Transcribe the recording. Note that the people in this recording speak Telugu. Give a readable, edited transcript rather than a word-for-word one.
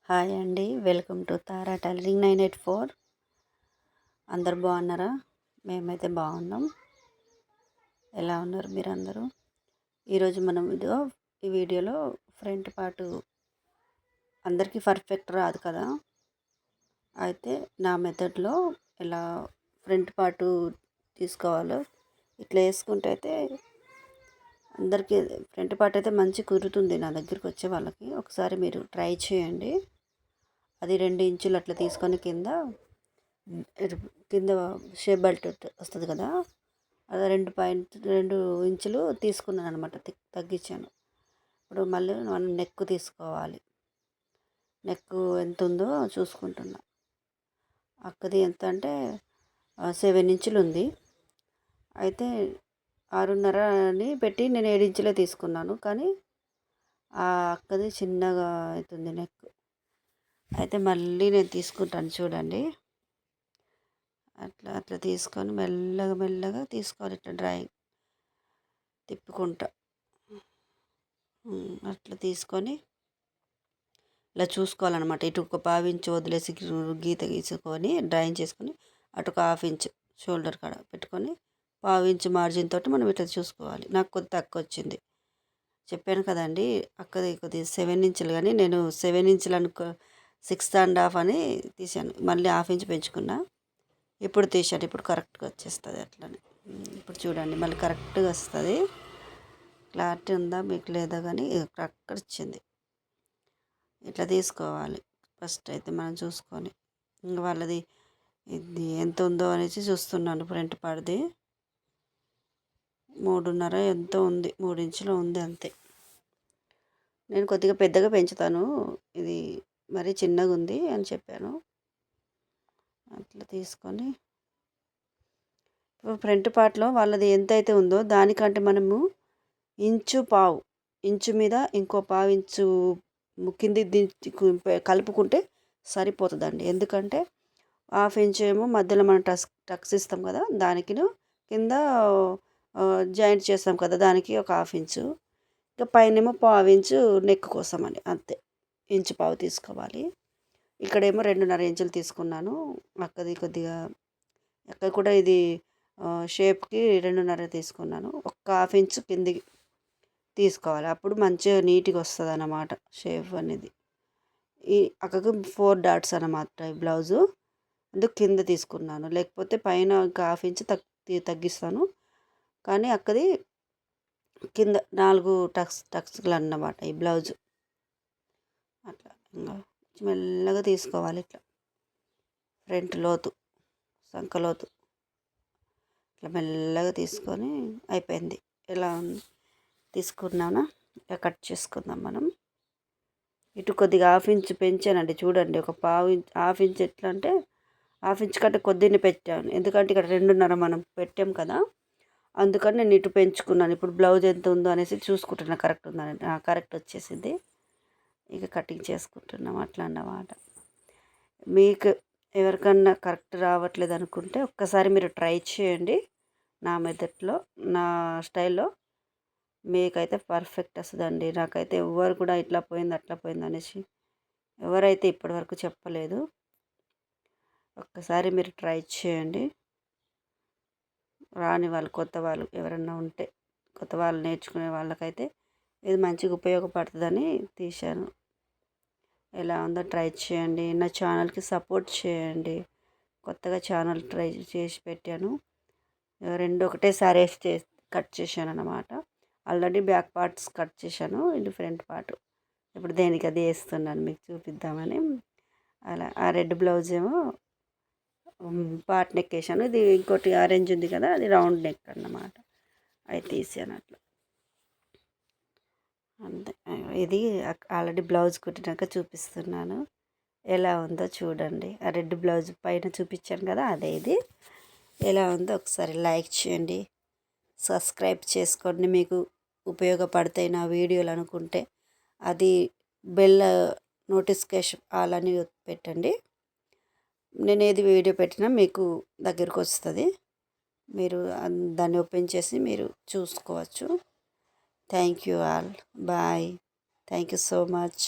హాయ్ అండి, వెల్కమ్ టు తారా టైలరింగ్ 984. అందరు బాగున్నారా? మేమైతే బాగున్నాం. ఎలా ఉన్నారు మీరు అందరూ? ఈరోజు మనం ఈ వీడియోలో ఫ్రంట్ పార్ట్ అందరికీ పర్ఫెక్ట్ రాదు కదా. అయితే నా మెథడ్లో ఎలా ఫ్రంట్ పార్ట్ తీసుకోవాలో ఇట్లా వేసుకుంటే అయితే అందరికీ ఫ్రంట్ పార్ట్ అయితే మంచి కుదురుతుంది. నా దగ్గరికి వచ్చే వాళ్ళకి ఒకసారి మీరు ట్రై చేయండి. అది 2 ఇంచులు అట్లా తీసుకొని కింద షేప్ బెల్ట్ వస్తుంది కదా, అది 2 ఇంచులు తీసుకున్నాను అనమాట, తగ్గించాను. ఇప్పుడు మళ్ళీ మనం నెక్ తీసుకోవాలి. నెక్ ఎంత ఉందో చూసుకుంటున్నా. అక్కది ఎంత అంటే 7 ఇంచులు ఉంది. అయితే 6.5 అని పెట్టి నేను 7 ఇంచులే తీసుకున్నాను, కానీ ఆ అక్కది చిన్నగా అవుతుంది నెక్. అయితే మళ్ళీ నేను తీసుకుంటాను చూడండి. అట్లా అట్లా తీసుకొని మెల్లగా మెల్లగా తీసుకోవాలి. ఇట్లా డ్రాయింగ్ తిప్పుకుంటా అట్లా తీసుకొని ఇలా చూసుకోవాలన్నమాట. ఇటు ఒక 1/2 ఇంచు వదిలేసి గీత గీసుకొని డ్రాయింగ్ చేసుకొని అటు ఒక 1/2 ఇంచు షోల్డర్ కాడ పెట్టుకొని 1/2 ఇంచు మార్జిన్ తోటి మనం ఇట్లా చూసుకోవాలి. నాకు కొద్ది తక్కువ వచ్చింది, చెప్పాను కదండి. అక్కది కొద్దిగా 7 ఇంచులు, కానీ నేను 7 ఇంచులు 6.5 అని తీసాను. మళ్ళీ 1/2 ఇంచు పెంచుకున్నా. ఇప్పుడు తీసాను. ఇప్పుడు కరెక్ట్గా వచ్చేస్తుంది అట్లనే. ఇప్పుడు చూడండి, మళ్ళీ కరెక్ట్గా వస్తుంది. క్లారిటీ ఉందా మీకు లేదా కానీ కరెక్ట్ వచ్చింది. ఇట్లా తీసుకోవాలి ఫస్ట్ అయితే మనం చూసుకొని. ఇంకా వాళ్ళది ఇది ఎంత ఉందో అనేసి చూస్తున్నాను. ఫ్రంట్ పార్ట్ది 3.5 ఎంతో ఉంది, 3 ఇంచులు ఉంది అంతే. నేను కొద్దిగా పెద్దగా పెంచుతాను, ఇది మరీ చిన్నగా ఉంది అని చెప్పాను. అట్లా తీసుకొని ఫ్రంట్ పార్ట్లో వాళ్ళది ఎంత అయితే ఉందో దానికంటే మనము 1.5 ఇంచు మీద ఇంకో 1/2 ఇంచు కింది కలుపుకుంటే సరిపోతుందండి. ఎందుకంటే 1/2 ఇంచు ఏమో మధ్యలో మనం టక్స్ ఇస్తాం కదా, దానికి కింద జాయింట్ చేస్తాం కదా, దానికి ఒక 1/2 ఇంచు. ఇంకా పైనేమో 1/2 ఇంచు నెక్ కోసం అని, అంతే. 1.5 ఇంచు తీసుకోవాలి. ఇక్కడేమో 2.5 ఇంచులు తీసుకున్నాను. అక్కది కొద్దిగా అక్కడ కూడా ఇది షేప్కి 2.5 తీసుకున్నాను. ఒక 1/2 ఇంచు కిందికి తీసుకోవాలి, అప్పుడు మంచిగా నీట్గా వస్తుంది అన్నమాట షేప్ అనేది. ఈ అక్కకు 4 డాట్స్ అన్నమాట ఈ బ్లౌజు, అందుకు కింద తీసుకున్నాను. లేకపోతే పైన ఇంకా 1/2 ఇంచు తగ్గిస్తాను, కానీ అక్కది కింద 4 టక్స్లు అన్నమాట ఈ బ్లౌజు. అట్లా ఇంకా మెల్లగా తీసుకోవాలి. ఇట్లా ఫ్రంట్ లోతు, సంకలోతు ఇట్లా మెల్లగా తీసుకొని అయిపోయింది. ఎలా తీసుకున్నానా ఇట్లా కట్ చేసుకుందాం మనం. ఇటు కొద్దిగా 1/2 ఇంచు పెంచానండి, చూడండి. ఒక 1/2 ఇంచు ఎట్లా అంటే 1/2 ఇంచు కంటే కొద్దిని పెట్టాను, ఎందుకంటే ఇక్కడ 2.5 మనం పెట్టాం కదా, అందుకని నేను ఇటు పెంచుకున్నాను. ఇప్పుడు బ్లౌజ్ ఎంత ఉందో అనేసి చూసుకుంటున్నా, కరెక్ట్ ఉందని. కరెక్ట్ వచ్చేసింది. ఇక కటింగ్ చేసుకుంటున్నాం అట్లా అన్నమాట. మీకు ఎవరికన్నా కరెక్ట్ రావట్లేదు అనుకుంటే ఒక్కసారి మీరు ట్రై చేయండి. నా మెథడ్లో, నా స్టైల్లో మీకైతే పర్ఫెక్ట్ వస్తుందండి. నాకైతే ఎవరు కూడా ఇట్లా పోయింది అట్లా పోయింది అనేసి ఎవరైతే ఇప్పటివరకు చెప్పలేదు. ఒక్కసారి మీరు ట్రై చేయండి. రాని వాళ్ళు, కొత్త వాళ్ళు ఎవరన్నా ఉంటే, కొత్త వాళ్ళు నేర్చుకునే వాళ్ళకైతే ఇది మంచిగా ఉపయోగపడుతుందని తీశాను. ఎలా ఉందో ట్రై చేయండి. నా ఛానల్కి సపోర్ట్ చేయండి. కొత్తగా ఛానల్ ట్రై చేసి పెట్టాను. 2 ఒకటేసారి కట్ చేశాను అన్నమాట. ఆల్రెడీ బ్యాక్ పార్ట్స్ కట్ చేశాను, ఇది ఫ్రంట్ పార్ట్. ఇప్పుడు దేనికి అది వేస్తున్నాను మీకు చూపిద్దామని. అలా ఆ రెడ్ బ్లౌజ్ ఏమో పార్ట్ నెక్ వేసాను. ఇది ఇంకోటి ఆరెంజ్ ఉంది కదా, అది రౌండ్ నెక్ అన్నమాట. అవి తీసాను అట్లా అంతే. ఇది ఆల్రెడీ బ్లౌజ్ కుట్టినాక చూపిస్తున్నాను, ఎలా ఉందో చూడండి. ఆ రెడ్ బ్లౌజ్ పైన చూపించాను కదా, అదే ఇది. ఎలా ఉందో ఒకసారి లైక్ చేయండి, సబ్స్క్రైబ్ చేసుకోండి. మీకు ఉపయోగపడతాయి నా వీడియోలు అనుకుంటే అది బెల్ నోటిఫికేషన్ ఆల్ అని పెట్టండి. నేను ఏది వీడియో పెట్టినా మీకు దగ్గరకు వస్తుంది. మీరు దాన్ని ఓపెన్ చేసి మీరు చూసుకోవచ్చు. Thank you all. Bye. Thank you so much.